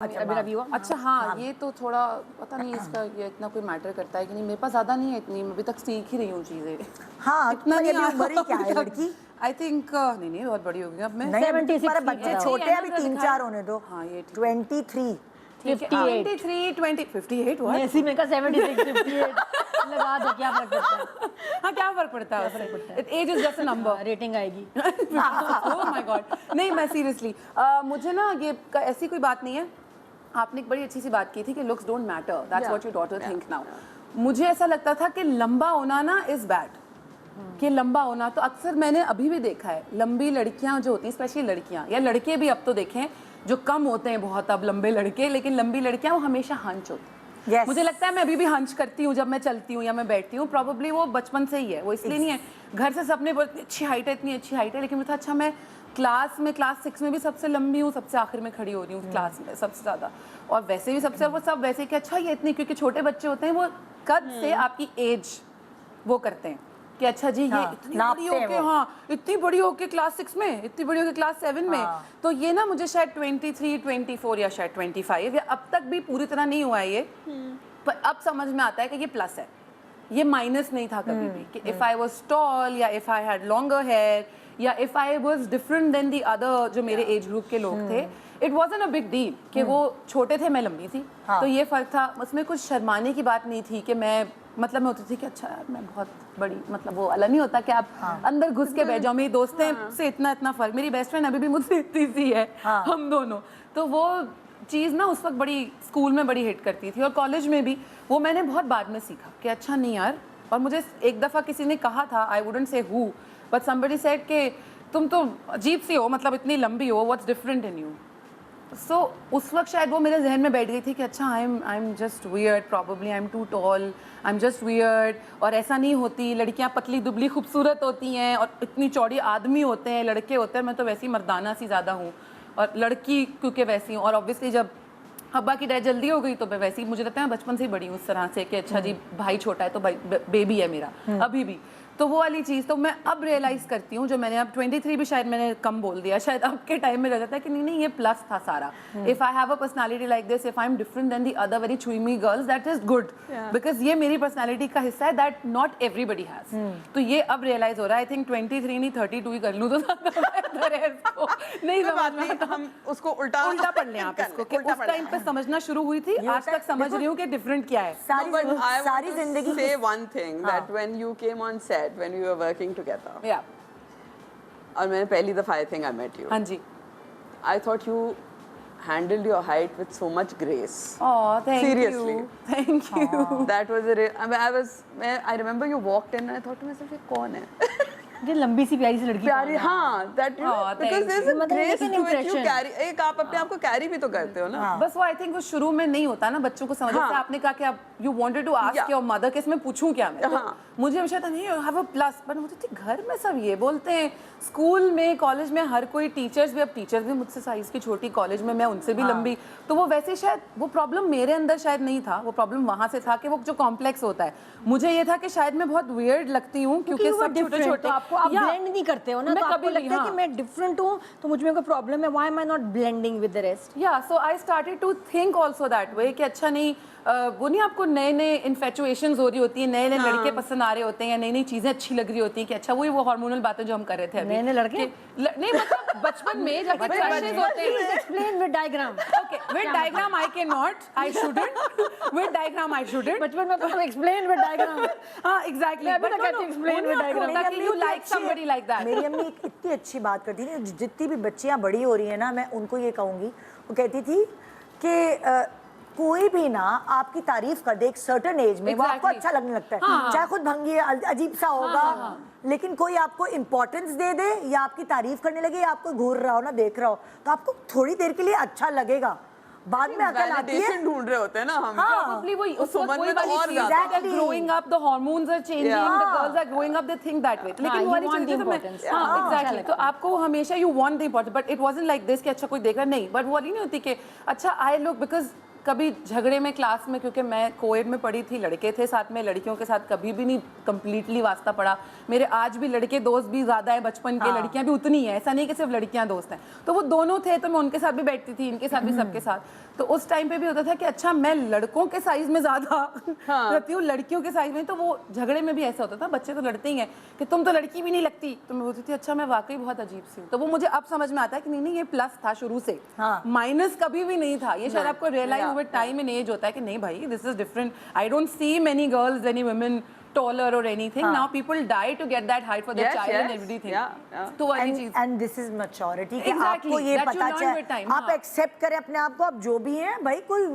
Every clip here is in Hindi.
अच्छा हाँ, ये तो थोड़ा पता नहीं इसका ये इतना कोई मैटर करता है कि नहीं। मेरे पास ज़्यादा नहीं है इतनी, मैं अभी तक सीख ही रही हूँ चीज़ें। हाँ, इतना नहीं बड़ी क्या है लड़की? आई थिंक नहीं बहुत बड़ी होगी अब मैं। 76 बच्चे छोटे हैं, अभी 3-4 होने दो। हाँ ये 23 58 हुआ। मेसी में का 76 58 लगा दो, क्या फर्क पड़ता है? हाँ क्या फर्क पड़ता है? Age is just a number, rating आएगी। Oh my God. नहीं मैं सीरियसली मुझे ना ये ऐसी कोई बात नहीं है। आपने एक बड़ी अच्छी सी बात की थी कि looks don't matter, that's what your daughter think now. मुझे ऐसा लगता था कि लंबा होना ना इज बैड, कि लंबा होना। तो अक्सर मैंने अभी भी देखा है लंबी लड़कियां जो होती हैं, स्पेशली लड़कियां या लड़के भी अब तो देखें जो कम होते हैं बहुत अब लंबे लड़के, लेकिन लंबी लड़कियां वो हमेशा हंच होती हैं। मुझे लगता है मैं अभी भी हंच करती हूँ जब मैं चलती हूँ या मैं बैठती हूँ। प्रॉब्ली वो बचपन से ही है, वो इसलिए नहीं है। घर से सबने बहुत अच्छी हाइट है, इतनी अच्छी हाइट है, लेकिन मुझे अच्छा मैं क्लास 6 में भी सबसे लंबी हूँ, सबसे आखिर में खड़ी हो रही हूँ क्लास में सबसे ज़्यादा। और वैसे भी सबसे वो सब वैसे कि अच्छा ये इतनी, क्योंकि छोटे बच्चे होते हैं वो कद से आपकी एज वो करते हैं कि अच्छा जी ये इतनी बड़ी होके, हाँ इतनी बड़ी होके क्लास 6 में, इतनी बड़ी होके क्लास 7 में। तो ये ना मुझे शायद 23, 24 या शायद 25 या अब तक भी पूरी तरह नहीं हुआ है ये, पर अब समझ में आता है कि ये प्लस है, ये माइनस नहीं था कभी भी। कि इफ आई वाज टॉल या if I had longer hair या if I was different than the other जो मेरे एज ग्रुप के लोग थे, it wasn't a big deal कि वो छोटे थे मैं लंबी थी। तो ये फर्क था, उसमें कुछ शर्माने की बात नहीं थी कि मैं मतलब मैं होती थी कि अच्छा यार मैं बहुत बड़ी, मतलब वो अलग नहीं होता कि आप अंदर घुस के बैठ जाओ। मेरी दोस्तें से इतना फर्क, मेरी बेस्ट फ्रेंड अभी भी मुझसे इतनी सी है, हम दोनों। तो वो चीज़ ना उस वक्त बड़ी स्कूल में बड़ी हिट करती थी और कॉलेज में भी। वो मैंने बहुत बाद में सीखा कि अच्छा नहीं यार। और मुझे एक दफ़ा किसी ने कहा था, I wouldn't say who, but somebody said कि तुम तो अजीब सी हो, मतलब इतनी लंबी हो, व्हाट्स डिफरेंट इन यू। सो उस वक्त शायद वो मेरे जहन में बैठ गई थी कि अच्छा I am just weird, probably I am too tall, I am just weird. और ऐसा नहीं होती, लड़कियां पतली दुबली खूबसूरत होती हैं और इतनी चौड़ी आदमी होते हैं, लड़के होते हैं। मैं तो वैसी मर्दाना सी ज़्यादा हूँ और लड़की क्योंकि वैसी हूँ। और ऑब्वियसली जब अब्बा की डेथ जल्दी हो गई तो मैं वैसी, मुझे लगता है बचपन से ही बड़ी हूँ उस तरह से कि अच्छा जी भाई छोटा है तो भाई बेबी है मेरा अभी भी। तो वो वाली चीज़ तो मैं अब रियलाइज़ करती हूँ, जो मैंने अब 23 भी शायद मैंने कम बोल दिया, शायद अब के टाइम में रह जाता है कि नहीं ये प्लस था सारा। If I have a personality like this, if I am different than the other very चुईमी girls, that is good, because ये मेरी पर्सनालिटी का हिस्सा है, दैट नॉट एवरीबडी हैज। तो ये अब रियलाइज हो रहा है। आई थिंक 23 नहीं 32 ही कर लूँ तो नहीं समझ में, हम उसको उल्टा पढ़ लें आप इसको कि उस टाइम पे समझना शुरू हुई थी, आज तक समझ रही हूँ कि डिफरेंट क्या है। सारी जिंदगी say one thing that when you came on set, when we were working together, और मैंने पहली दफा I think I met you, हाँ जी, I thought you handled your height with so much grace. Oh, thank Seriously. you. Thank you. That was I remember you walked in and I thought to myself, ये कौन है? ये लंबी सी प्यारी सी लड़की, प्यारी, हाँ, that you know, because there's a grace to it, you carry, एक आप अपने आप को कैरी भी तो करते हो ना। बस वो आई थिंक वो शुरू में नहीं होता ना बच्चों को समझ। जैसे आपने कहा कि आप you wanted to ask your mother कि इसमें पूछूं क्या मैं, तो मुझे हमेशा था नहीं you have a plus, but मुझे थी घर में सब ये बोलते हैं, स्कूल में कॉलेज में हर कोई, टीचर्स भी, अब टीचर्स भी मुझसे साइज की छोटी, कॉलेज में मैं उनसे भी लंबी। तो वो वैसे शायद वो प्रॉब्लम मेरे अंदर शायद नहीं था, वो प्रॉब्लम वहाँ से था कि वो जो कॉम्प्लेक्स होता है, मुझे ये था कि शायद मैं बहुत वियर्ड लगती हूँ क्योंकि सब छोटे छोटे, आपको आप ब्लेंड नहीं करते हो ना, तो आपको लगता है कि मैं डिफरेंट हूँ तो मुझ में कोई प्रॉब्लम है, why am I not blending with the rest. या so I started to think also that way कि अच्छा नहीं, वो नहीं आपको नए इन्फेचुएशंस हो रही होती है, नए लड़के पसंद आ रहे होते हैं या नई चीजें अच्छी लग रही होती हैं कि अच्छा वही वो हार्मोनल बातें जो हम कर रहे थे अभी, नए लड़के नहीं मतलब बचपन में जब क्रशेस होते हैं। Explain with diagram. Okay with diagram I can not, I shouldn't, with diagram I shouldn't. बचपन में तो एक्सप्लेन विद डायग्राम। हां एग्जैक्टली, मैं भी ना कहती एक्सप्लेन विद डायग्राम ताकि you like somebody like that. मेरी अम्मी एक इतनी अच्छी बात करती थी, जितनी भी बच्चियां बड़ी हो रही है ना, मैं उनको ये कहूंगी, वो कहती थी कि कोई भी ना आपकी तारीफ कर दे एक सर्टेन एज में, वो आपको अच्छा लगने लगता है, चाहे खुद भंगी अजीब सा होगा, लेकिन कोई आपको इम्पोर्टेंस दे दे या आपकी तारीफ करने लगे या आपको घूर रहा हो ना, देख रहा हो, तो आपको थोड़ी देर के लिए अच्छा लगेगा, बाद में अकल आती है। ढूंढ रहे होते हैं ना हम, probably वही उस वक्त वही वाली चीज है, growing up the hormones are changing, the girls are growing up, they think that way, लेकिन वो वाली चीज तो मैं, हाँ exactly, तो आपको हमेशा you want the importance, but it wasn't like this कि अच्छा कोई देख रहा नहीं, but वो वाली नहीं होती कि अच्छा I look, because कभी झगड़े में क्लास में, क्योंकि मैं कोएड में पढ़ी थी, लड़के थे साथ में, लड़कियों के साथ कभी भी नहीं कंप्लीटली वास्ता पड़ा। मेरे आज भी लड़के दोस्त भी ज़्यादा है बचपन के, लड़कियां भी उतनी है, ऐसा नहीं कि सिर्फ लड़कियां दोस्त हैं। तो वो दोनों थे, तो मैं उनके साथ भी बैठती थी, इनके साथ भी, सबके साथ। तो उस टाइम पे भी होता था कि अच्छा मैं लड़कों के साइज में ज़्यादा रहती हूँ, लड़कियों के साइज में। तो वो झगड़े में भी ऐसा होता था, बच्चे तो लड़ते ही हैं कि तुम तो लड़की भी नहीं लगती। तो मैं बोलती थी अच्छा मैं वाकई बहुत अजीब सी हूँ। तो वो मुझे अब समझ में आता है कि नहीं ये प्लस था शुरू से, माइनस कभी भी नहीं था। ये शायद आपको realise over time in age होता है कि नहीं भाई this is different, I don't see many girls, any women taller or anything. Now people die to get that height for their child and everything. तो वही चीज। And this is maturity कि Exactly. आपको ये That you पता learn with time, चले, आप एक्सेप्ट करें अपने आप को, आप जो भी हैं भाई, कोई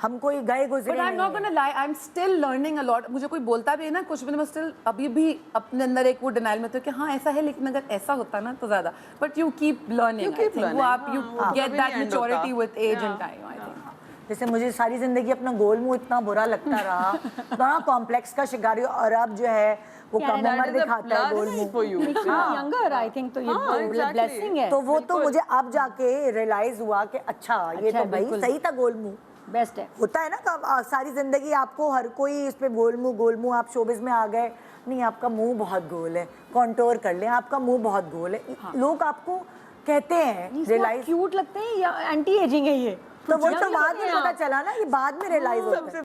हम कोई गए गुजरे But I'm not gonna lie, I'm still learning a lot. मुझे कोई बोलता भी है ना कुछ भी, मैं still अभी भी अपने अंदर एक वो डिनाइल में तो कि हाँ ऐसा है, लेकिन अगर ऐसा होता ना तो ज्यादा। But you keep learning. You keep learning. वो आप you get that maturity with age and time, I think. जैसे मुझे सारी जिंदगी अपना गोल मुंह इतना बुरा लगता रहा, बड़ा कॉम्प्लेक्स का शिकार हुई, और अब जो है वो कम उम्र दिखाता है गोल मुंह। यंगर आई थिंक तो ये ब्लेसिंग है। तो वो तो मुझे अब जाके रियलाइज हुआ कि अच्छा ये तो भाई सही था, गोल मुंह बेस्ट है। होता है ना सारी जिंदगी आपको हर कोई इस पे गोल मुंह, आप शोबिज में आ गए, नहीं आपका मुंह बहुत गोल है, कॉन्टोर कर लें, आपका मुंह बहुत गोल है, लोग आपको कहते हैं, रियलाइज क्यूट लगते हैं या एंटी एजिंग है ये, तो वो तो बाद में पता चला ना, ये बाद में रियलाइज होता है। सबसे